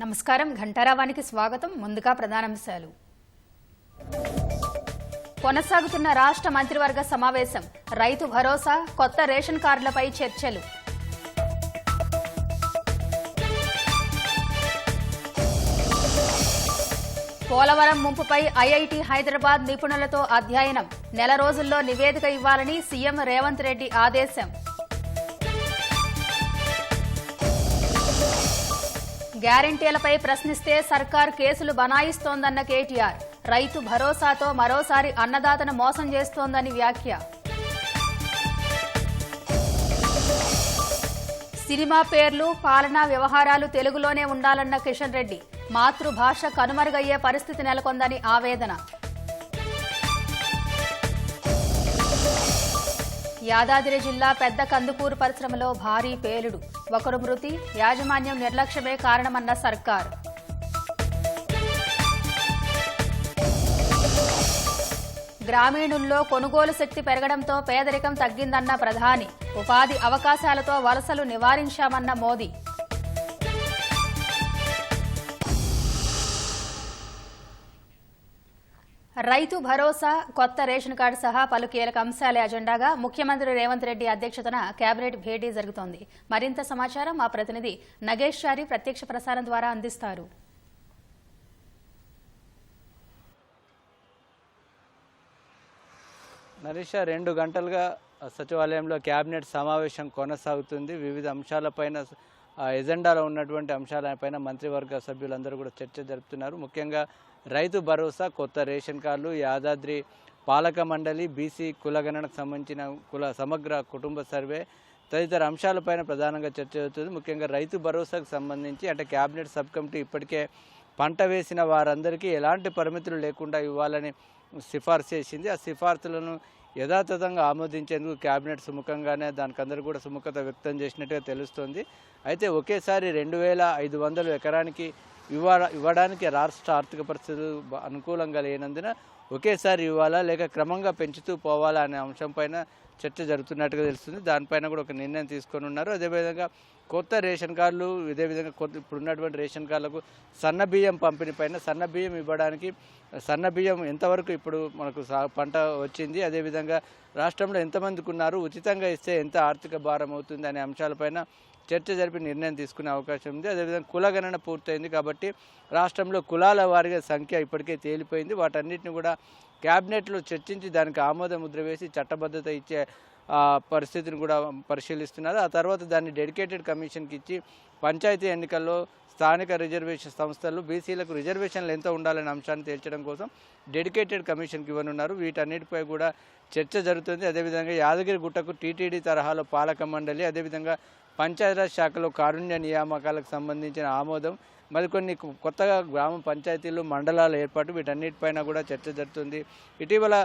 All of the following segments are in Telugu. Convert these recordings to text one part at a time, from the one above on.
నమస్కారం ఘంటారావానికి స్వాగతం. ముందుగా ప్రధానాంశాలు. కొనసాగుతున్న రాష్ట్ర మంత్రివర్గ సమావేశం, రైతు భరోసా, కొత్త రేషన్ కార్డులపై చర్చలు. పోలవరం ముంపుపై ఐఐటి హైదరాబాద్ నిపుణులతో అధ్యయనం, నెల రోజుల్లో నివేదిక ఇవ్వాలని సీఎం రేవంత్ రెడ్డి ఆదేశం. గ్యారెంటీలపై ప్రశ్నిస్తే సర్కార్ కేసులు బనాయిస్తోందన్న కేటీఆర్, రైతు భరోసాతో మరోసారి అన్నదాతను మోసం చేస్తోందని వ్యాఖ్య. సినిమా పేర్లు, పాలనా వ్యవహారాలు తెలుగులోనే ఉండాలన్న కిషన్ రెడ్డి, మాతృభాష కనుమరుగయ్యే పరిస్థితి నెలకొందని ఆవేదన. యాదాద్రి జిల్లా పెద్ద కందుకూరు పరిశ్రమలో భారీ పేలుడు, ఒకరు మృతి, యాజమాన్యం నిర్లక్ష్యమే కారణమన్న సర్కార్. గ్రామీణుల్లో కొనుగోలు శక్తి పెరగడంతో పేదరికం తగ్గిందన్న ప్రధాని, ఉపాధి అవకాశాలతో వలసలు నివారించామన్న మోదీ. రైతు భరోసా, కొత్త రేషన్ కార్డు సహా పలు కీలక అంశాలే అజెండాగా ముఖ్యమంత్రి రేవంత్ రెడ్డి అధ్యక్షతన కేబినెట్ భేటీ జరుగుతోంది. మరింత సమాచారం మా ప్రతినిధి నగేష్ చారి ప్రత్యక్ష ప్రసారం ద్వారా అందిస్తారు. నరేష, 2 గంటలుగా సచివాలయంలో కేబినెట్ సమావేశం కొనసాగుతుంది. వివిధ అంశాలపైన ఎజెండాలో ఉన్నటువంటి అంశాలపైన మంత్రివర్గ సభ్యులందరూ కూడా చర్చ జరుపుతున్నారు. ముఖ్యంగా రైతు భరోసా, కొత్త రేషన్ కార్డులు, యాదాద్రి పాలక మండలి, బీసీ కులగణనకు సంబంధించిన సమగ్ర కుటుంబ సర్వే తదితర అంశాలపైన ప్రధానంగా చర్చ జరుగుతుంది. ముఖ్యంగా రైతు భరోసాకు సంబంధించి అంటే కేబినెట్ సబ్ కమిటీ ఇప్పటికే పంట వేసిన వారందరికీ ఎలాంటి పరిమితులు లేకుండా ఇవ్వాలని సిఫార్సు చేసింది. ఆ సిఫార్సులను యథాతథంగా ఆమోదించేందుకు కేబినెట్ సుముఖంగానే దానికి అందరూ కూడా సుముఖత వ్యక్తం చేసినట్టుగా తెలుస్తోంది. అయితే ఒకేసారి 2500 ఎకరానికి ఇవ్వడానికి రాష్ట్ర ఆర్థిక పరిస్థితులు అనుకూలంగా లేనందున ఒకేసారి ఇవ్వాలా లేక క్రమంగా పెంచుతూ పోవాలా అనే అంశంపైన చర్చ జరుగుతున్నట్టుగా తెలుస్తుంది. దానిపైన కూడా ఒక నిర్ణయం తీసుకొని ఉన్నారు. అదేవిధంగా కొత్త రేషన్ కార్డులు, ఇదేవిధంగా ఇప్పుడు ఉన్నటువంటి రేషన్ కార్డులకు సన్నబియ్యం పంపిణీ పైన సన్నబియ్యం ఇవ్వడానికి సన్నబియ్యం ఎంతవరకు ఇప్పుడు మనకు పంట వచ్చింది, అదేవిధంగా రాష్ట్రంలో ఎంతమందికి ఉన్నారు, ఉచితంగా ఇస్తే ఎంత ఆర్థిక భారం అవుతుంది అనే అంశాలపైన చర్చ జరిపి నిర్ణయం తీసుకునే అవకాశం ఉంది. అదేవిధంగా కులగణన పూర్తయింది కాబట్టి రాష్ట్రంలో కులాల వారిగా సంఖ్య ఇప్పటికే తేలిపోయింది. వాటన్నిటిని కూడా క్యాబినెట్లో చర్చించి దానికి ఆమోద ముద్ర వేసి చట్టబద్ధత ఇచ్చే పరిస్థితిని కూడా పరిశీలిస్తున్నారు. ఆ తర్వాత దాన్ని డెడికేటెడ్ కమిషన్కి ఇచ్చి పంచాయతీ ఎన్నికల్లో స్థానిక రిజర్వేషన్ సంస్థలు బీసీలకు రిజర్వేషన్లు ఎంత ఉండాలనే అంశాన్ని తేల్చడం కోసం డెడికేటెడ్ కమిషన్కి ఇవ్వనున్నారు. వీటన్నిటిపై కూడా చర్చ జరుగుతుంది. అదేవిధంగా యాదగిరిగుట్టకు టీటీడీ తరహాలో పాలక మండలి, అదేవిధంగా పంచాయతీరాజ్ శాఖలో కారుణ్య నియామకాలకు సంబంధించిన ఆమోదం, మరికొన్ని కొత్తగా గ్రామ పంచాయతీలు, మండలాల ఏర్పాటు, వీటన్నిటిపైన కూడా చర్చ జరుగుతుంది. ఇటీవల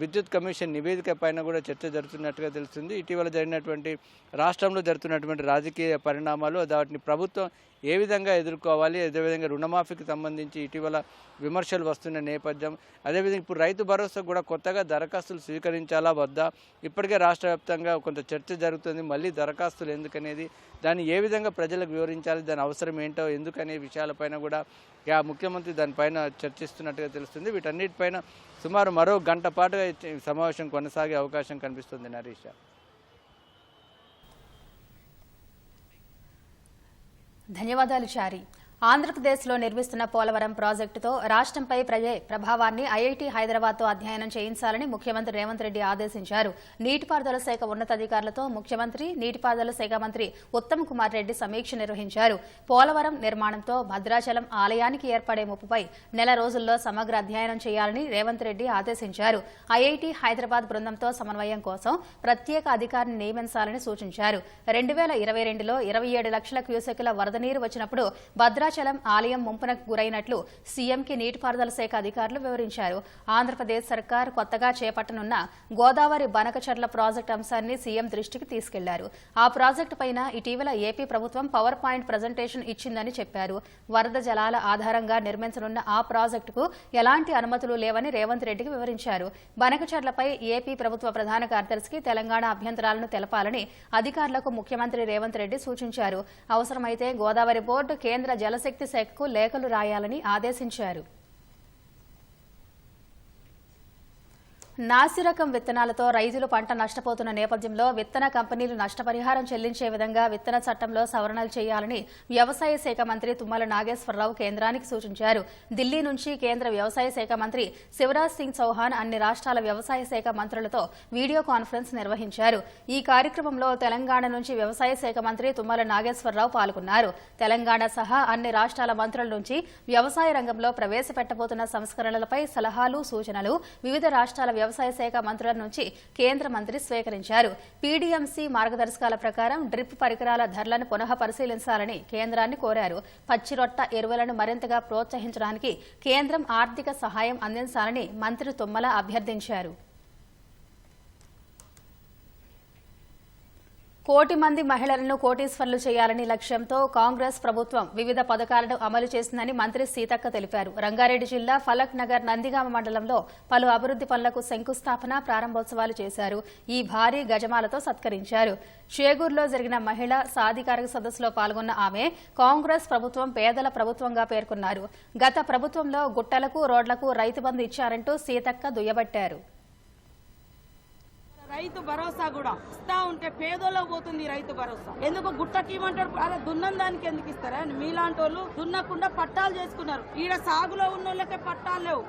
విద్యుత్ కమిషన్ నివేదిక పైన కూడా చర్చ జరుగుతున్నట్టుగా తెలుస్తుంది. ఇటీవల జరిగినటువంటి రాష్ట్రంలో జరుగుతున్నటువంటి రాజకీయ పరిణామాలు, వాటిని ప్రభుత్వం ఏ విధంగా ఎదుర్కోవాలి, అదేవిధంగా రుణమాఫీకి సంబంధించి ఇటీవల విమర్శలు వస్తున్న నేపథ్యం, అదేవిధంగా ఇప్పుడు రైతు భరోసా కూడా కొత్తగా దరఖాస్తులు స్వీకరించాలా వద్దా, ఇప్పటికే రాష్ట్ర వ్యాప్తంగా కొంత చర్చ జరుగుతుంది. మళ్ళీ దరఖాస్తులు ఎందుకనేది, దాన్ని ఏ విధంగా ప్రజలకు వివరించాలి, దాని అవసరం ఏంటో ఎందుకనే విషయాలపైన కూడా ముఖ్యమంత్రి దానిపైన చర్చిస్తున్నట్టుగా తెలుస్తుంది. వీటన్నిటిపైన సుమారు మరో గంట పాటుగా సమావేశం కొనసాగే అవకాశం కనిపిస్తుంది. నరేష, ధన్యవాదాలు చారి. ఆంధ్రప్రదేశ్లో నిర్మిస్తున్న పోలవరం ప్రాజెక్టుతో రాష్ట్రంపై ప్రభావాన్ని ఐఐటి హైదరాబాద్తో అధ్యయనం చేయించాలని ముఖ్యమంత్రి రేవంత్ రెడ్డి ఆదేశించారు. నీటిపారుదల శాఖ ఉన్నతాధికారులతో ముఖ్యమంత్రి, నీటిపారుదల శాఖ మంత్రి ఉత్తమ్ కుమార్ రెడ్డి సమీక్ష నిర్వహించారు. పోలవరం నిర్మాణంతో భద్రాచలం ఆలయానికి ఏర్పడే ముప్పుపై నెల రోజుల్లో సమగ్ర అధ్యయనం చేయాలని రేవంత్ రెడ్డి ఆదేశించారు. ఐఐటి హైదరాబాద్ బృందంతో సమన్వయం కోసం ప్రత్యేక అధికారిని నియమించాలని సూచించారు. 2022లో 27 లక్షల క్యూసెక్కుల వరద నీరు వచ్చినప్పుడు భద్రాచలం ఆలయం ముంపునకు గురైనట్లు సీఎంకి నీటిపారుదల శాఖ అధికారులు వివరించారు. ఆంధ్రప్రదేశ్ సర్కార్ కొత్తగా చేపట్టనున్న గోదావరి బనకచర్ల ప్రాజెక్టు అంశాన్ని సీఎం దృష్టికి తీసుకెళ్లారు. ఆ ప్రాజెక్టు పైన ఇటీవల ఏపీ ప్రభుత్వం పవర్ పాయింట్ ప్రజెంటేషన్ ఇచ్చిందని చెప్పారు. వరద జలాల ఆధారంగా నిర్మించనున్న ఆ ప్రాజెక్టుకు ఎలాంటి అనుమతులు లేవని రేవంత్ రెడ్డికి వివరించారు. బనకచర్లపై ఏపీ ప్రభుత్వ ప్రధాన కార్యదర్శికి తెలంగాణ అభ్యంతరాలను తెలపాలని అధికారులకు ముఖ్యమంత్రి రేవంత్ రెడ్డి సూచించారు. అవసరమైతే గోదావరి బోర్డు, కేంద్ర జల జలశక్తి శాఖకు లేఖలు రాయాలని ఆదేశించారు. నాసిరకం విత్తనాలతో రైతులు పంట నష్టపోతున్న నేపథ్యంలో విత్తన కంపెనీలు నష్టపరిహారం చెల్లించే విధంగా విత్తన చట్టంలో సవరణలు చేయాలని వ్యవసాయ శాఖ మంత్రి తుమ్మల నాగేశ్వరరావు కేంద్రానికి సూచించారు. ఢిల్లీ నుంచి కేంద్ర వ్యవసాయ శాఖ మంత్రి శివరాజ్ సింగ్ చౌహాన్ అన్ని రాష్ట్రాల వ్యవసాయ శాఖ మంత్రులతో వీడియో కాన్ఫరెన్స్ నిర్వహించారు. ఈ కార్యక్రమంలో తెలంగాణ నుంచి వ్యవసాయ శాఖ మంత్రి తుమ్మల నాగేశ్వరరావు పాల్గొన్నారు. తెలంగాణ సహా అన్ని రాష్ట్రాల మంత్రుల నుంచి వ్యవసాయ రంగంలో ప్రవేశపెట్టబోతున్న సంస్కరణలపై సలహాలు, సూచనలు వివిధ రాష్ట్రాల వ్యవసాయ శాఖ మంత్రుల నుంచి కేంద్ర మంత్రి స్వీకరించారు. పీడీఎంసీ మార్గదర్శకాల ప్రకారం డ్రిప్ పరికరాల ధరలను పునః పరిశీలించాలని కేంద్రాన్ని కోరారు. పచ్చిరొట్ట ఎరువులను మరింతగా ప్రోత్సహించడానికి కేంద్రం ఆర్థిక సహాయం అందించాలని మంత్రి తుమ్మల అభ్యర్థించారు. 1 కోటి మంది మహిళలను కోటీశ్వర్లు చేయాలని లక్ష్యంతో కాంగ్రెస్ ప్రభుత్వం వివిధ పథకాలను అమలు చేసిందని మంత్రి సీతక్క తెలిపారు. రంగారెడ్డి జిల్లా ఫలక్ నగర్ నందిగామ మండలంలో పలు అభివృద్ది పనులకు శంకుస్థాపన, ప్రారంభోత్సవాలు చేశారు. ఈ భారీ గజమాలతో సత్కరించారు. షేగూరులో జరిగిన మహిళా సాధికారిక సదస్సులో పాల్గొన్న ఆమె కాంగ్రెస్ ప్రభుత్వం పేదల ప్రభుత్వంగా పేర్కొన్నారు. గత ప్రభుత్వంలో గుట్టలకు, రోడ్లకు రైతు బంధు ఇచ్చారంటూ సీతక్క దుయ్యబట్టారు. రైతు భరోసా కూడా ఇస్తా ఉంటే పేదోళ్ళకు పోతుంది రైతు భరోసా. ఎందుకు గుట్టకి ఇవ్వమంటారు? అలా దున్నం దానికి ఎందుకు ఇస్తారా? మీలాంటి వాళ్ళు దున్నకుండా పట్టాలు చేసుకున్నారు. ఈడ సాగులో ఉన్న వాళ్ళకే పట్టాలు లేవు.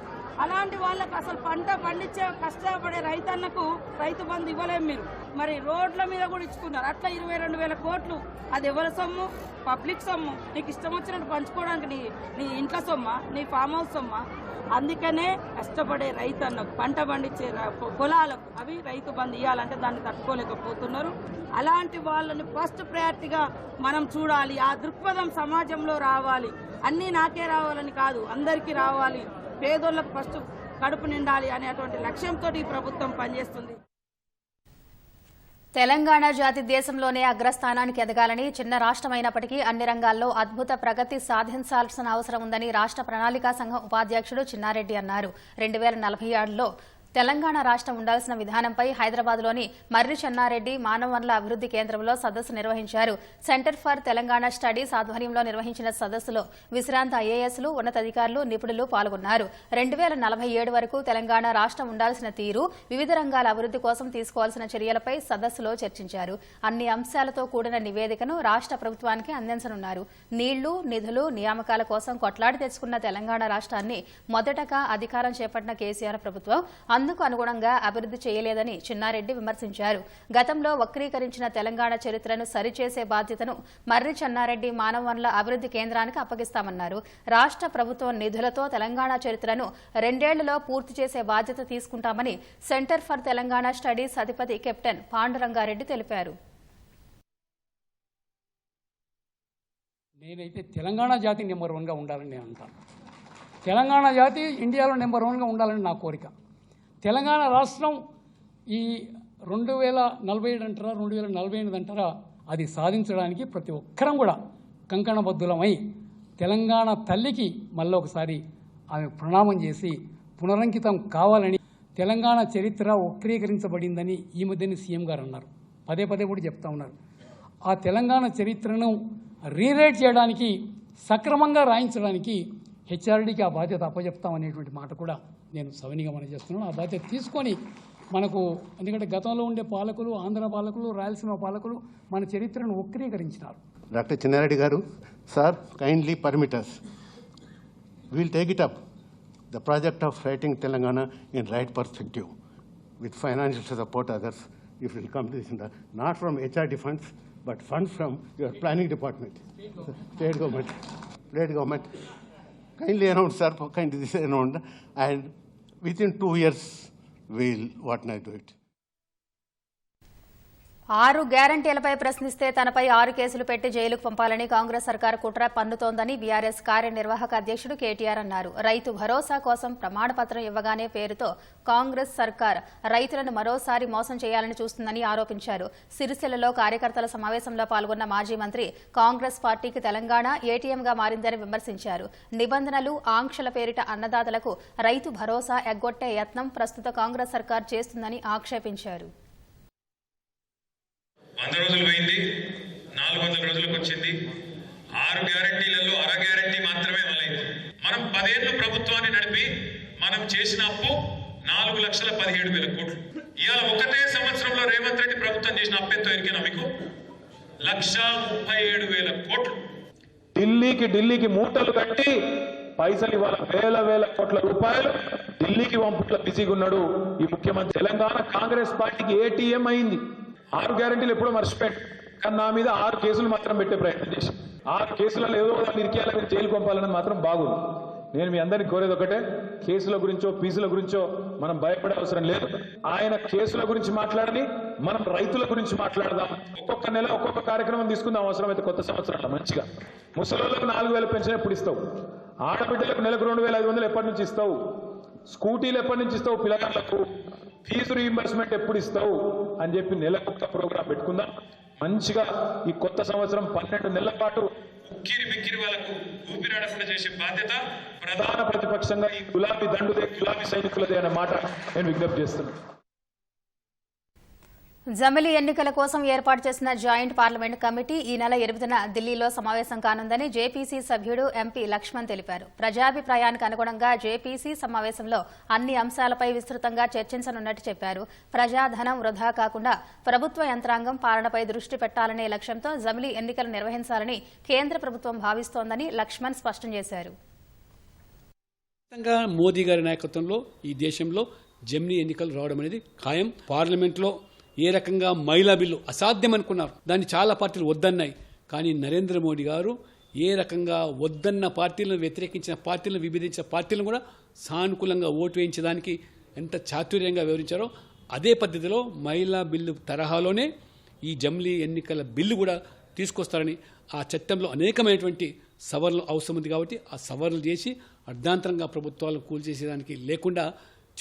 అలాంటి వాళ్ళకు అసలు పంట పండించే కష్టపడే రైతన్నకు రైతు బంధు ఇవ్వలేము మీరు. మరి రోడ్ల మీద కూడా ఇచ్చుకున్నారు. అట్లా 22,000 కోట్లు. అది ఎవరి సొమ్ము? పబ్లిక్ సొమ్ము. నీకు ఇష్టం వచ్చినట్టు పంచుకోవడానికి నీ ఇంట్లో సొమ్మ, నీ ఫామ్ హౌస్ సొమ్మ. అందుకనే కష్టపడే రైతన్నకు పంట పండించే పొలాలకు అవి రైతు బంధు ఇవ్వాలంటే దాన్ని తట్టుకోలేకపోతున్నారు. అలాంటి వాళ్ళని ఫస్ట్ ప్రయారిటీగా మనం చూడాలి. ఆ దృక్పథం సమాజంలో రావాలి. అన్నీ నాకే రావాలని కాదు, అందరికీ రావాలి. పేదోళ్లకు ఫస్ట్ కడుపు నిండాలి అనేటువంటి లక్ష్యంతో ఈ ప్రభుత్వం పనిచేస్తుంది. తెలంగాణ జాతి దేశంలోనే అగ్రస్థానానికి ఎదగాలని, చిన్న రాష్ట్రమైనప్పటికీ అన్ని రంగాల్లో అద్భుత ప్రగతి సాధించాల్సిన అవసరం ఉందని రాష్ట్ర ప్రణాళికా సంఘం ఉపాధ్యక్షుడు చిన్నారెడ్డి అన్నారు. 2047లో తెలంగాణ రాష్ట్రం ఉండాల్సిన విధానంపై హైదరాబాద్లోని మర్రి చెన్నారెడ్డి మానవ వనరుల అభివృద్ది కేంద్రంలో సదస్సు నిర్వహించారు. సెంటర్ ఫర్ తెలంగాణ స్టడీస్ ఆధ్వర్యంలో నిర్వహించిన సదస్సులో విశ్రాంత ఐఏఎస్లు, ఉన్నతాధికారులు, నిపుణులు పాల్గొన్నారు. 2047 వరకు తెలంగాణ రాష్ట్రం ఉండాల్సిన తీరు, వివిధ రంగాల అభివృద్ది కోసం తీసుకోవాల్సిన చర్యలపై సదస్సులో చర్చించారు. అన్ని అంశాలతో కూడిన నివేదికను రాష్ట్ర ప్రభుత్వానికి అందించనున్నారు. నీళ్లు, నిధులు, నియామకాల కోసం కొట్లాడి తెచ్చుకున్న తెలంగాణ రాష్ట్రాన్ని మొదటగా అధికారం చేపట్టిన కేసీఆర్ ప్రభుత్వం అందుకు అనుగుణంగా అభివృద్ది చేయలేదని చిన్నారెడ్డి విమర్శించారు. గతంలో వక్రీకరించిన తెలంగాణ చరిత్రను సరిచేసే బాధ్యతను మర్రి చెన్నారెడ్డి మానవ వనరుల అభివృద్ది కేంద్రానికి అప్పగిస్తామన్నారు. రాష్ట్ర ప్రభుత్వం నిధులతో తెలంగాణ చరిత్రను 2 ఏళ్లలో పూర్తి చేసే బాధ్యత తీసుకుంటామని సెంటర్ ఫర్ తెలంగాణ స్టడీస్ అధిపతి కెప్టెన్ పాండురంగారెడ్డి తెలిపారు. నేనైతే తెలంగాణ జాతి నెంబర్ 1గా ఉండాలని నేను అంటాను. తెలంగాణ జాతి ఇండియాలో నెంబర్ 1గా ఉండాలని నా కోరిక. తెలంగాణ రాష్ట్రం ఈ 2047 అంటారా, 2048 అంటారా, అది సాధించడానికి ప్రతి ఒక్కరం కూడా కంకణబద్ధులమై తెలంగాణ తల్లికి మళ్ళొకసారి ఆమె ప్రణామం చేసి పునరంకితం కావాలని. తెలంగాణ చరిత్ర వక్రీకరించబడిందని ఈ మధ్యనే సీఎం గారు అన్నారు. పదే కూడా చెప్తా ఉన్నారు. ఆ తెలంగాణ చరిత్రను రీరైట్ చేయడానికి, సక్రమంగా రాయించడానికి హెచ్ఆర్డీకి ఆ బాధ్యత అప్పచెప్తామనేటువంటి మాట కూడా నేను సవినీగా మనం చేస్తున్నాను. ఆ బాధ్యత తీసుకొని మనకు, ఎందుకంటే గతంలో ఉండే పాలకులు, ఆంధ్ర పాలకులు, రాయలసీమ పాలకులు మన చరిత్రను వక్రీకరించినారు. డాక్టర్ చిన్నారెడ్డి గారు, sir, kindly permit us. We'll take it up, the project of writing Telangana in right perspective, with financial support others, if it will come to this, not from HRD funds, but funds from your planning department, state government. Kindly announce, sir, kindly this announce, and within 2 years we'll do it. 6 గ్యారంటీలపై ప్రశ్నిస్తే తనపై 6 కేసులు పెట్టి జైలుకు పంపాలని కాంగ్రెస్ సర్కార్ కుట్ర పన్నుతోందని బీఆర్ఎస్ కార్యనిర్వాహక అధ్యక్షుడు కేటీఆర్ అన్నారు. రైతు భరోసా కోసం ప్రమాణపత్రం ఇవ్వగానే పేరుతో కాంగ్రెస్ సర్కార్ రైతులను మరోసారి మోసం చేయాలని చూస్తుందని ఆరోపించారు. సిరిసిల్లలో కార్యకర్తల సమావేశంలో పాల్గొన్న మాజీ మంత్రి కాంగ్రెస్ పార్టీకి తెలంగాణ ఏటీఎంగా మారిందని విమర్శించారు. నిబంధనలు, ఆంక్షల పేరిట అన్నదాతలకు రైతు భరోసా ఎగ్గొట్టే యత్నం ప్రస్తుత కాంగ్రెస్ సర్కార్ చేస్తుందని ఆక్షేపించారు. 100 రోజులు పోయింది, 400 రోజులకు వచ్చింది. 6 గ్యారెంటీలలో అర గ్యారెంటీ 10 ఏళ్ళు ప్రభుత్వాన్ని నడిపి మనం చేసిన అప్పు 4,17,000 కోట్లు. ఇవాళ ఒకటే సంవత్సరంలో రేవంత్ రెడ్డి ప్రభుత్వం చేసిన అప్పు ఎంతో ఎరికినా మీకు? 1,37,000 కోట్లు. ఢిల్లీకి మూటలు కట్టి పైసలు ఇవాళ వేల కోట్ల రూపాయలు ఢిల్లీకి పంపుట్ల బిజీగా ఉన్నాడు ఈ ముఖ్యమంత్రి. తెలంగాణ కాంగ్రెస్ పార్టీకి ఏటీఎం అయింది. 6 గ్యారెంటీలు ఎప్పుడో మర్చిపోయాడు, కానీ నా మీద 6 కేసులు మాత్రం పెట్టే ప్రయత్నం చేసి 6 కేసులలో ఏదో ఇరికేయాలని జైలు పంపాలని మాత్రం బాగుంది. నేను మీ అందరినీ కోరేది ఒకటే, కేసుల గురించో ఫీజుల గురించో మనం భయపడే అవసరం లేదు. ఆయన కేసుల గురించి మాట్లాడని, మనం రైతుల గురించి మాట్లాడదాం. ఒక్కొక్క నెల ఒక్కొక్క కార్యక్రమం తీసుకుందాం అవసరమైతే కొత్త సంవత్సరంలో మంచిగా. ముసలోళ్ళకు 4,000 పెన్షన్ ఎప్పుడు ఇస్తావు? ఆడబిడ్డలకు నెలకు 2,500 ఎప్పటి నుంచి ఇస్తావు? స్కూటీలు ఎప్పటి నుంచి ఇస్తావు? పిల్లగాళ్లకు ఫీజు రీయింబర్స్మెంట్ ఎప్పుడు ఇస్తావు అని చెప్పి నెలకొక్క ప్రోగ్రాం పెట్టుకుందాం. మంచిగా ఈ కొత్త సంవత్సరం 12 నెలల పాటు బిక్కిరి వాళ్ళకు ఊపిరాడకుండా చేసే బాధ్యత ప్రధాన ప్రతిపక్షంగా ఈ గులాబీ దండుదే, గులాబీ సైనికులదే అనే మాట నేను విజ్ఞప్తి చేస్తున్నాను. జమిలీ ఎన్నికల కోసం ఏర్పాటు చేసిన జాయింట్ పార్లమెంట్ కమిటీ ఈ నెల 8న ఢిల్లీలో సమావేశం కానుందని జేపీసీ సభ్యుడు ఎంపీ లక్ష్మణ్ తెలిపారు. ప్రజాభిప్రాయానికి అనుగుణంగా జేపీసీ సమావేశంలో అన్ని అంశాలపై విస్తృతంగా చర్చించనున్నట్టు చెప్పారు. ప్రజాధనం వృధా కాకుండా ప్రభుత్వ యంత్రాంగం పాలనపై దృష్టి పెట్టాలనే లక్ష్యంతో జమిలీ ఎన్నికలు నిర్వహించాలని కేంద్ర ప్రభుత్వం భావిస్తోందని లక్ష్మణ్ స్పష్టం చేశారు. మోదీ గారి నాయకత్వంలో ఈ దేశంలో జమిలీ ఎన్నికలు రావడం అనేది ఖాయం. పార్లమెంట్లో ఏ రకంగా మహిళా బిల్లు అసాధ్యం అనుకున్నారు, దాన్ని చాలా పార్టీలు వద్దన్నాయి. కానీ నరేంద్ర మోడీ గారు ఏ రకంగా వద్దన్న పార్టీలను, వ్యతిరేకించిన పార్టీలను, విభేదించిన పార్టీలను కూడా సానుకూలంగా ఓటు వేయించడానికి ఎంత చాతుర్యంగా వివరించారో అదే పద్ధతిలో మహిళా బిల్లు తరహాలోనే ఈ జమిలీ ఎన్నికల బిల్లు కూడా తీసుకొస్తారని, ఆ చట్టంలో అనేకమైనటువంటి సవరణలు అవసరం ఉంది కాబట్టి ఆ సవరణలు చేసి అర్ధాంతరంగా ప్రభుత్వాలను కూల్చేసేదానికి లేకుండా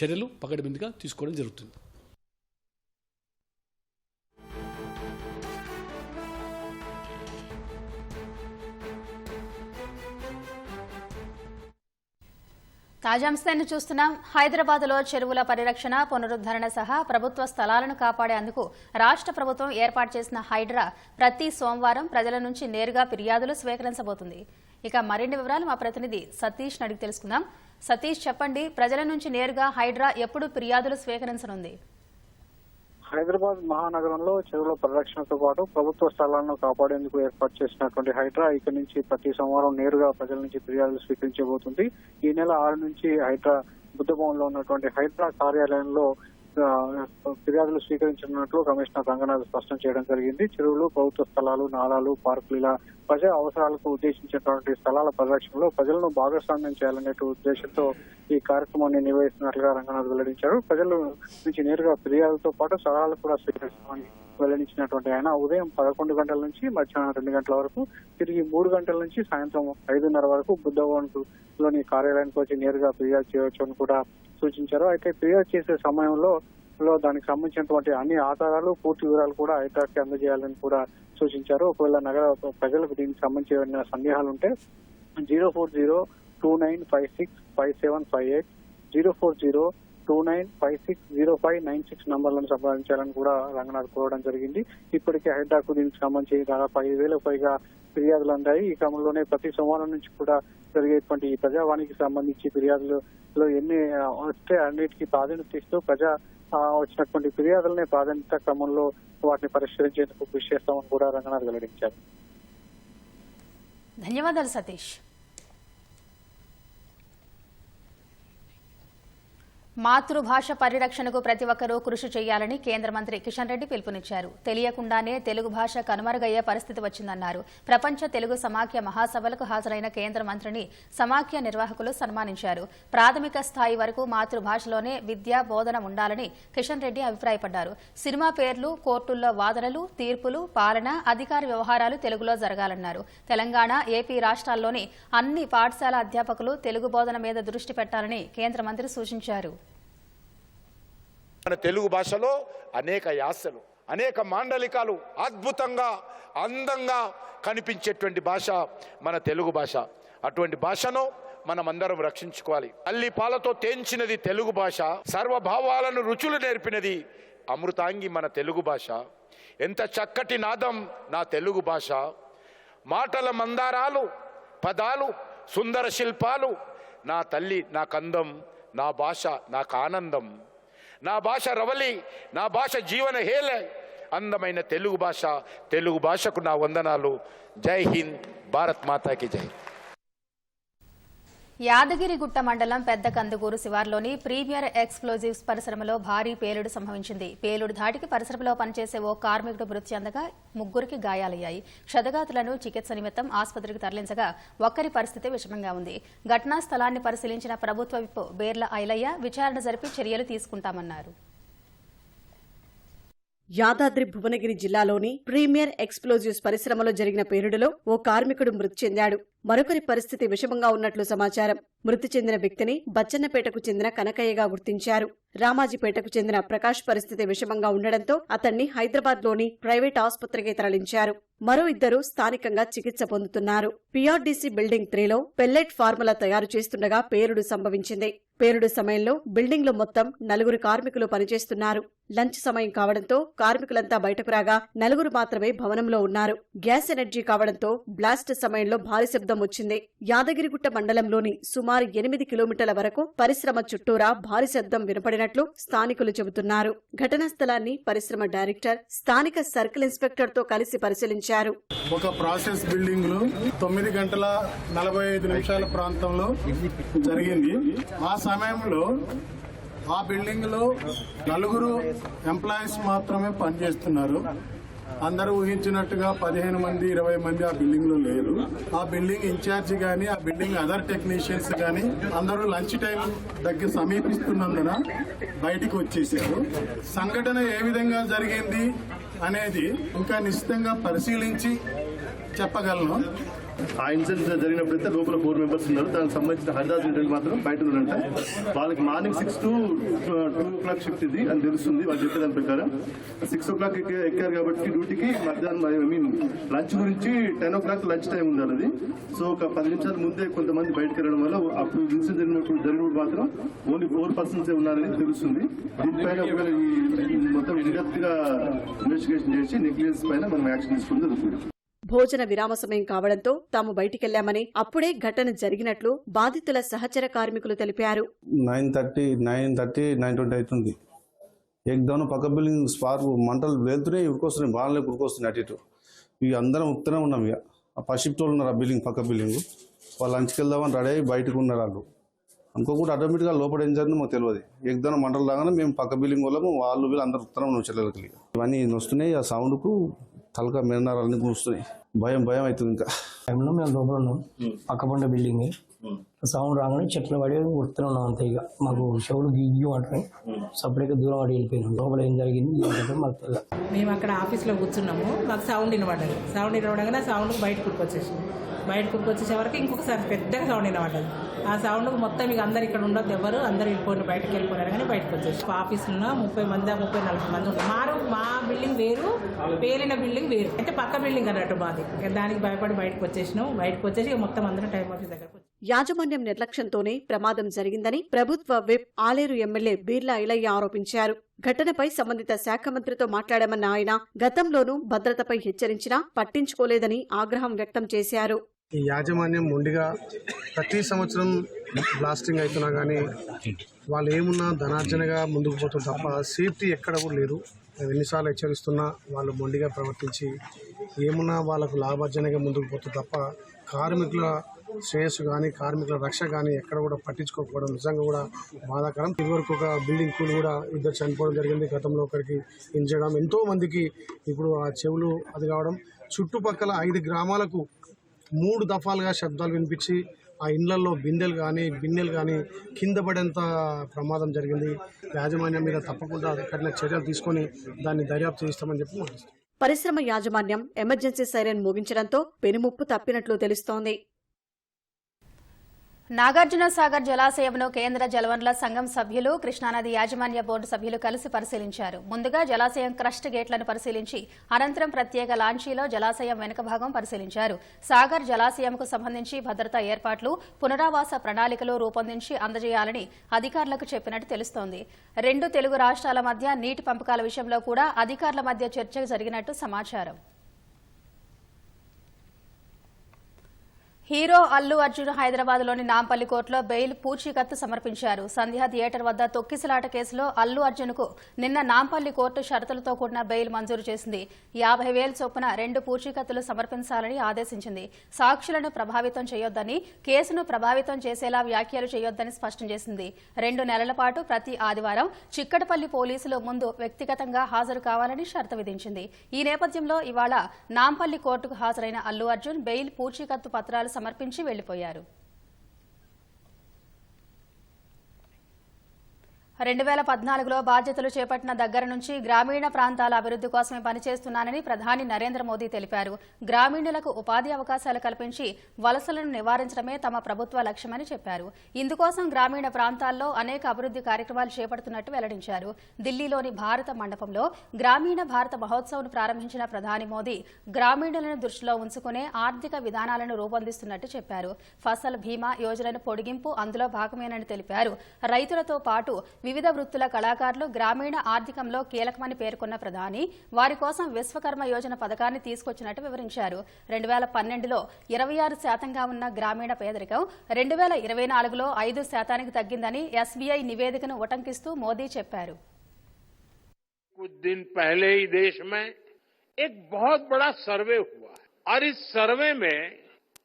చర్యలు పకడ్బందీగా తీసుకోవడం జరుగుతుంది. తాజాంశాన్ని చూస్తున్నాం. హైదరాబాద్లో చెరువుల పరిరక్షణ, పునరుద్ధరణ సహా ప్రభుత్వ స్థలాలను కాపాడేందుకు రాష్ట్ర ప్రభుత్వం ఏర్పాటు చేసిన హైడ్రా ప్రతి సోమవారం ప్రజల నుంచి నేరుగా ఫిర్యాదులు స్వీకరించబోతుంది. ఇక మరిన్ని వివరాలు మా ప్రతినిధి సతీష్ అడిగి తెలుసుకుందాం. సతీష్, చెప్పండి, ప్రజల నుంచి నేరుగా హైడ్రా ఎప్పుడు ఫిర్యాదులు స్వీకరించనుంది? హైదరాబాద్ మహానగరంలో చెరువుల పరిరక్షణతో పాటు ప్రభుత్వ స్థలాలను కాపాడేందుకు ఏర్పాటు చేసినటువంటి హైడ్రా ఇక నుంచి ప్రతి సోమవారం నేరుగా ప్రజల నుంచి ఫిర్యాదులు స్వీకరించబోతుంది. ఈ నెల 6 నుంచి హైడ్రా బుద్ధభవన్ లో ఉన్నటువంటి హైడ్రా కార్యాలయంలో ఫిర్యాదులు స్వీకరించనున్నట్లు కమిషనర్ రంగనాథ్ స్పష్టం చేయడం జరిగింది. చెరువులు, ప్రభుత్వ స్థలాలు, నాలాలు, పార్కులు ఇలా ప్రజా అవసరాలకు ఉద్దేశించినటువంటి స్థలాల పరిరక్షణలో ప్రజలను భాగస్వామ్యం చేయాలనే ఉద్దేశంతో ఈ కార్యక్రమాన్ని నిర్వహిస్తున్నట్లుగా రంగనాథ్ వెల్లడించారు. ప్రజల నుంచి నేరుగా ఫిర్యాదులతో పాటు సలహాలు కూడా స్వీకరిస్తామని వెల్లడించినటువంటి ఆయన ఉదయం 11 గంటల నుంచి మధ్యాహ్నం 2 గంటల వరకు, తిరిగి 3 గంటల నుంచి సాయంత్రం 5:30 వరకు బుద్ధభవన్ లోని కార్యాలయానికి వచ్చి నేరుగా ఫిర్యాదు చేయవచ్చు అని కూడా సూచించారు. అయితే ఫిర్యాదు చేసే సమయంలో దానికి సంబంధించినటువంటి అన్ని ఆధారాలు, పూర్తి వివరాలు కూడా హైడ్రాకి అందజేయాలని కూడా సూచించారు. ఒకవేళ నగర ప్రజలకు దీనికి సంబంధించిన సందేహాలు ఉంటే 04029565758, 04029560596 నంబర్లను సంప్రదించాలని కూడా రంగనాథ్ కోరడం జరిగింది. ఇప్పటికే హైడ్రాకు దీనికి సంబంధించి దాదాపు 5,000 పైగా ఫిర్యాదులు అందాయి. ఈ క్రమంలోనే ప్రతి సోమవారం నుంచి కూడా జరిగేటువంటి ఈ ప్రజావాణికి సంబంధించి ఫిర్యాదులలో ఎన్ని వస్తే అన్నిటికీ ప్రాధాన్యత ఇస్తూ వచ్చినటువంటి ఫిర్యాదులనే ప్రాధాన్యత క్రమంలో వాటిని పరిష్కరించేందుకు కృషి చేస్తామని కూడా రంగనాథ్ వెల్లడించారు. ధన్యవాదాలు సతీష్. మాతృభాష పరిరక్షణకు ప్రతి ఒక్కరూ కృషి చేయాలని కేంద్ర మంత్రి కిషన్ రెడ్డి పిలుపునిచ్చారు. తెలియకుండానే తెలుగు భాష కనుమరుగయ్యే పరిస్థితి వచ్చిందన్నారు. ప్రపంచ తెలుగు సమాఖ్య మహాసభలకు హాజరైన కేంద్ర మంత్రిని సమాఖ్య నిర్వాహకులు సన్మానించారు. ప్రాథమిక స్థాయి వరకు మాతృభాషలోనే విద్యా బోధన ఉండాలని కిషన్ రెడ్డి అభిప్రాయపడ్డారు. సినిమా పేర్లు, కోర్టుల్లో వాదనలు, తీర్పులు, పాలన, అధికార వ్యవహారాలు తెలుగులో జరగాలన్నారు. తెలంగాణ, ఏపీ రాష్ట్రాల్లోని అన్ని పాఠశాల అధ్యాపకులు తెలుగు బోధన మీద దృష్టి పెట్టాలని కేంద్ర మంత్రి సూచించారు. మన తెలుగు భాషలో అనేక యాసలు, అనేక మాండలికాలు అద్భుతంగా, అందంగా కనిపించేటువంటి భాష మన తెలుగు భాష. అటువంటి భాషను మనమందరం రక్షించుకోవాలి. తల్లి పాలతో తేంచినది తెలుగు భాష, సర్వభావాలను రుచులు నేర్పినది అమృతాంగి మన తెలుగు భాష. ఎంత చక్కటి నాదం నా తెలుగు భాష. మాటల మందారాలు, పదాలు, సుందర శిల్పాలు, నా తల్లి నా కందం, నా భాష నాకు ఆనందం, నా భాష రవలి, నా భాష జీవన హేళ. అందమైన తెలుగు భాష, తెలుగు భాషకు నా వందనాలు. జై హింద్, భారత్ మాతాకి జై. యాదగిరిగుట్ట మండలం పెద్ద కందుకూరు శివార్లోని ప్రీమియర్ ఎక్స్ప్లోజివ్స్ పరిశ్రమలో భారీ పేలుడు సంభవించింది. పేలుడు ధాటికి పరిశ్రమలో పనిచేసే ఓ కార్మికుడు మృతి చెందగా 3 గాయాలయ్యాయి. క్షతగాతులను చికిత్స నిమిత్తం ఆసుపత్రికి తరలించగా ఒక్కరి పరిస్థితి విషమంగా ఉంది. ఘటనా స్థలాన్ని పరిశీలించిన ప్రభుత్వ విప్ బేర్ల ఐలయ్య విచారణ జరిపి చర్యలు తీసుకుంటామన్నారు. యాదాద్రి భువనగిరి జిల్లాలోని ప్రీమియర్ ఎక్స్ప్లోజివ్స్ పరిశ్రమలో జరిగిన పేలుడులో ఓ కార్మికుడు మృతి చెందాడు. మరొకరి పరిస్థితి విషమంగా ఉన్నట్లు సమాచారం. మృతి చెందిన వ్యక్తిని బచ్చన్నపేటకు చెందిన కనకయ్యగా గుర్తించారు. రామాజీపేటకు చెందిన ప్రకాష్ పరిస్థితి విషమంగా ఉండడంతో అతన్ని హైదరాబాద్లోని ప్రైవేట్ ఆసుపత్రికి తరలించారు. మరో 2 స్థానికంగా చికిత్స పొందుతున్నారు. పీఆర్డీసీ బిల్డింగ్ 3లో పెల్లెట్ ఫార్ములా తయారు చేస్తుండగా పేలుడు సంభవించింది. పేలుడు సమయంలో బిల్డింగ్లో మొత్తం 4 కార్మికులు పనిచేస్తున్నారు. లంచ్ సమయం కావడంతో కార్మికులంతా బయటకు రాగా 4 మాత్రమే భవనంలో ఉన్నారు. గ్యాస్ ఎనర్జీ కావడంతో బ్లాస్ట్ సమయంలో భారీ శబ్దం వచ్చింది. యాదగిరిగుట్ట మండలంలోని సుమారు 8 కిలోమీటర్ల వరకు పరిశ్రమ చుట్టూరా భారీ శబ్దం వినపడినట్లు స్థానికులు చెబుతున్నారు. ఘటనా స్థలాన్ని పరిశ్రమ డైరెక్టర్ స్థానిక సర్కిల్ ఇన్స్పెక్టర్ తో కలిసి పరిశీలించారు. ఒక ప్రాసెస్ బిల్డింగ్ లో 9:45 ప్రాంతంలో జరిగింది. ఆ సమయంలో ఆ బిల్డింగ్ లో 4 ఎంప్లాయీస్ మాత్రమే పనిచేస్తున్నారు. అందరూ ఊహించినట్టుగా 15 మంది 20 మంది ఆ బిల్డింగ్ లో లేరు. ఆ బిల్డింగ్ ఇన్ఛార్జి గాని, ఆ బిల్డింగ్ అదర్ టెక్నీషియన్స్ గాని అందరూ లంచ్ టైం దగ్గర సమీపిస్తున్నందున బయటికి వచ్చేసారు. సంఘటన ఏ విధంగా జరిగింది అనేది ఇంకా నిశ్చితంగా పరిశీలించి చెప్పగలను. ఆ ఇన్సిడెంట్ జరిగినప్పుడైతే లోపల 4 మెంబర్స్ ఉన్నారు. దానికి సంబంధించిన హైదరాబాద్ ఇంటర్వ్యూ మాత్రం బయట ఉన్నారంట. వాళ్ళకి మార్నింగ్ 6 to 2 o'clock షిఫ్ట్ ఇది అని తెలుస్తుంది. వాళ్ళు చెప్పే దాని ప్రకారం 6 o'clock ఎక్కారు కాబట్టి డ్యూటీకి మధ్యాహ్నం లంచ్ గురించి 10 o'clock లంచ్ టైం ఉంది అది. సో ఒక 10 నిమిషాల ముందే కొంతమంది బయటకు వెళ్ళడం వల్ల అప్పుడు ఇన్సిడెంట్ జరిగినప్పుడు మాత్రం ఓన్లీ 4 persons ఉన్నారని తెలుస్తుంది. దీనిపైన ఒకవేళ మొత్తం ఇన్డెప్త్ గా ఇన్వెస్టిగేషన్ చేసి నెగ్లిజెన్స్ పైన మనం యాక్షన్ తీసుకుని జరుగుతుంది. భోజన విరామ సమయం కావడంతో తాము బయటికెళ్లామని, అప్పుడే ఘటన జరిగినట్లు బాధితుల సహచర కార్మికులు తెలిపారు. 9:30, 9:20 అవుతుంది. ఏకదమ్ పక్క బిల్డింగ్ స్పార్క్ మంటలు వెళ్తున్నాయి, ఉరికొస్తున్నాయి, బాగాలే ఉరికొస్తున్నాయి. అటు ఇటు ఇక అందరం ఉత్తనే ఉన్నాం. ఇక ఆ పసిప్ట్ వాళ్ళు ఉన్నారు ఆ బిల్డింగ్ పక్క బిల్డింగ్. వాళ్ళు లంచ్కి వెళ్దామని రెడీ అయ్యి బయటకు ఉన్నారు. వాళ్ళు అనుకోకుండా ఆటోమేటిక్గా లోపల ఏం జరిగిందో మాకు తెలియదు. ఏకదమ్ మంటలు లాగానే మేము పక్క బిల్డింగ్ వాళ్ళము, వాళ్ళు వీళ్ళు అందరూ ఉత్తరం ఉన్నాం చెల్లెలకి. ఇవన్నీ వస్తున్నాయి. ఆ సౌండ్కు తలక మిరనాలన్నీ కూస్తున్నాయి. భయం అవుతుంది. ఇంకా టైంలో మేము లోపల ఉన్నాం. పక్కపంట బిల్డింగ్ సౌండ్ రాగానే చెట్లు పడి ఉడుతూనే ఉన్నాం. అంతే ఇక మాకు చెవులు గిగ్గి అంటాయి. సపరేట్గా దూరం పడి వెళ్ళిపోయినాం. లోపల ఏం జరిగింది మాకు తెలియదు. మేము అక్కడ ఆఫీస్లో కూర్చున్నాము. మాకు సౌండ్ వినబడ్డది. సౌండ్ వినబడగానే సౌండ్ బయటకు ఉరికొచ్చేసింది. బయటకు వచ్చే వరకు ఇంకొకసారి పెద్దగా సౌండ్ వినబడ్డది. ఆ సౌండ్ మొత్తం ఇక అందరు ఇక్కడ ఉండొద్దు, ఎవరు అందరు వెళ్ళిపోయిన బయటకు వెళ్ళిపోయినారు. కానీ బయటకు వచ్చేసి ఆఫీసులో 30 మంది 30-40 మంది ఉంటారు. మా బిల్డింగ్ వేరు, పేలిన బిల్డింగ్ వేరు. అంటే పక్క బిల్డింగ్ అన్నట్టు మాది. దానికి భయపడి బయటకు వచ్చేసినాం. బయటకు వచ్చేసి మొత్తం అందరం టైం ఆఫీస్ దగ్గర. యాజమాన్యం నిర్లక్ష్యంతోనే ప్రమాదం జరిగిందని ప్రభుత్వ విప్ ఆలేరు ఎమ్మెల్యే బీర్ల ఐలయ్య ఆరోపించారు. ఘటనపై సంబంధిత శాఖ మంత్రితో మాట్లాడామన్న ఆయన గతంలోనూ భద్రతపై హెచ్చరించినా పట్టించుకోలేదని ఆగ్రహం వ్యక్తం చేశారు. ఈ యాజమాన్యం మొండిగా ప్రతి సంవత్సరం బ్లాస్టింగ్ అవుతున్నా కానీ వాళ్ళు ఏమున్నా ధనార్జనగా ముందుకు పోతుంది తప్ప సేఫ్టీ ఎక్కడ కూడా లేదు. ఎన్నిసార్లు హెచ్చరిస్తున్నా వాళ్ళు మొండిగా ప్రవర్తించి ఏమున్నా వాళ్ళకు లాభార్జనగా ముందుకు పోతుంది తప్ప కార్మికుల శ్రేయస్సు కానీ కార్మికుల రక్ష కానీ ఎక్కడ కూడా పట్టించుకోకపోవడం నిజంగా కూడా బాధాకరం. ఇదివరకు ఒక బిల్డింగ్ కూలి కూడా 2 చనిపోవడం జరిగింది. గతంలో ఒకరికి ఇంజడం, ఎంతో మందికి ఇప్పుడు ఆ చెవులు అది కావడం. చుట్టుపక్కల 5 గ్రామాలకు 3 దఫాలుగా శబ్దాలు వినిపించి ఆ ఇళ్లలో బిన్నెలు కానీ కింద పడేంత ప్రమాదం జరిగింది. యాజమాన్యం మీద తప్పకుండా కఠిన చర్యలు తీసుకొని దాన్ని దర్యాప్తు చేస్తామని చెప్పి మాట్లాడుతున్నాం. పరిశ్రమ యాజమాన్యం ఎమర్జెన్సీ సైరన్ మోగించడంతో పెనుముప్పు తప్పినట్లు తెలుస్తోంది. నాగార్జునసాగర్ జలాశయంను కేంద్ర జలవనరుల సంఘం సభ్యులు, కృష్ణానది యాజమాన్య బోర్డు సభ్యులు కలిసి పరిశీలించారు. ముందుగా జలాశయం క్రస్ట్ గేట్లను పరిశీలించి అనంతరం ప్రత్యేక లాంచీలో జలాశయం వెనుక భాగం పరిశీలించారు. సాగర్ జలాశయంకు సంబంధించి భద్రతా ఏర్పాట్లు, పునరావాస ప్రణాళికలు రూపొందించి అందజేయాలని అధికారులకు చెప్పినట్టు తెలుస్తోంది. 2 తెలుగు రాష్ట్రాల మధ్య నీటి పంపకాల విషయంలో కూడా అధికారుల మధ్య చర్చ జరిగినట్టు సమాచారం. హీరో అల్లు అర్జున్ హైదరాబాద్లోని నాంపల్లి కోర్టులో బెయిల్ పూచీకత్తు సమర్పించారు. సంధ్యా థియేటర్ వద్ద తొక్కిసలాట కేసులో అల్లు అర్జున్కు నిన్న నాంపల్లి కోర్టు షరతులతో కూడిన బెయిల్ మంజూరు చేసింది. 50,000 చొప్పున 2 పూచీకత్తులు సమర్పించాలని ఆదేశించింది. సాక్షులను ప్రభావితం చేయొద్దని, కేసును ప్రభావితం చేసేలా వ్యాఖ్యలు చేయొద్దని స్పష్టం చేసింది. 2 నెలల పాటు ప్రతి ఆదివారం చిక్కడపల్లి పోలీసులు ముందు వ్యక్తిగతంగా హాజరు కావాలని షరతు విధించింది. ఈ నేపథ్యంలో ఇవాళ నాంపల్లి కోర్టుకు హాజరైన అల్లు అర్జున్ బెయిల్ పూచీకత్తు పత్రాలు సమర్పించి వెళ్లిపోయారు. 2014లో బాధ్యతలు చేపట్టిన దగ్గర నుంచి గ్రామీణ ప్రాంతాల అభివృద్ధి కోసమే పనిచేస్తున్నానని ప్రధాని నరేంద్ర మోదీ తెలిపారు. గ్రామీణులకు ఉపాధి అవకాశాలు కల్పించి వలసలను నివారించడమే తమ ప్రభుత్వ లక్ష్యమని చెప్పారు. ఇందుకోసం గ్రామీణ ప్రాంతాల్లో అనేక అభివృద్ధి కార్యక్రమాలు చేపడుతున్నట్టు వెల్లడించారు. ఢిల్లీలోని భారత మండపంలో గ్రామీణ భారత మహోత్సవ్ను ప్రారంభించిన ప్రధాని మోదీ గ్రామీణులను దృష్టిలో ఉంచుకునే ఆర్థిక విధానాలను రూపొందిస్తున్నట్టు చెప్పారు. ఫసల్ బీమా యోజనను పొడిగింపు అందులో భాగమేనని తెలిపారు. రైతులతో పాటు వివిధ వృత్తుల కళాకారులు గ్రామీణ ఆర్థికంలో కీలకమని పేర్కొన్న ప్రధాని వారి కోసం విశ్వకర్మ యోజన పథకాన్ని తీసుకొచ్చినట్టు వివరించారు. 2012లో 26% ఉన్న గ్రామీణ పేదరికం 2024లో 5% తగ్గిందని ఎస్బీఐ నివేదికను ఉటంకిస్తూ మోదీ చెప్పారు. कुछ दिन पहले ही देश में एक बहुत बड़ा सर्वे हुआ है और इस सर्वे में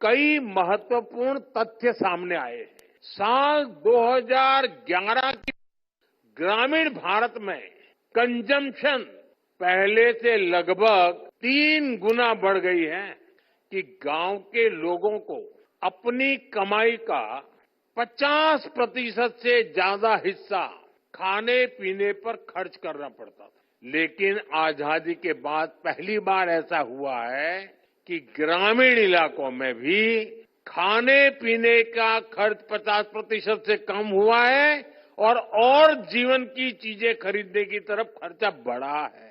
कई महत्वपूर्ण तथ्य सामने आए हैं. साल 2011 की ग्रामीण भारत में कंजम्पशन पहले से लगभग 3 गुना बढ़ गई है कि गांव के लोगों को अपनी कमाई का 50% से ज्यादा हिस्सा खाने पीने पर खर्च करना पड़ता था. लेकिन आजादी के बाद पहली बार ऐसा हुआ है कि ग्रामीण इलाकों में भी खाने पीने का खर्च 50% से कम हुआ है और जीवन की चीजें खरीदने की तरफ खर्चा बढ़ा है.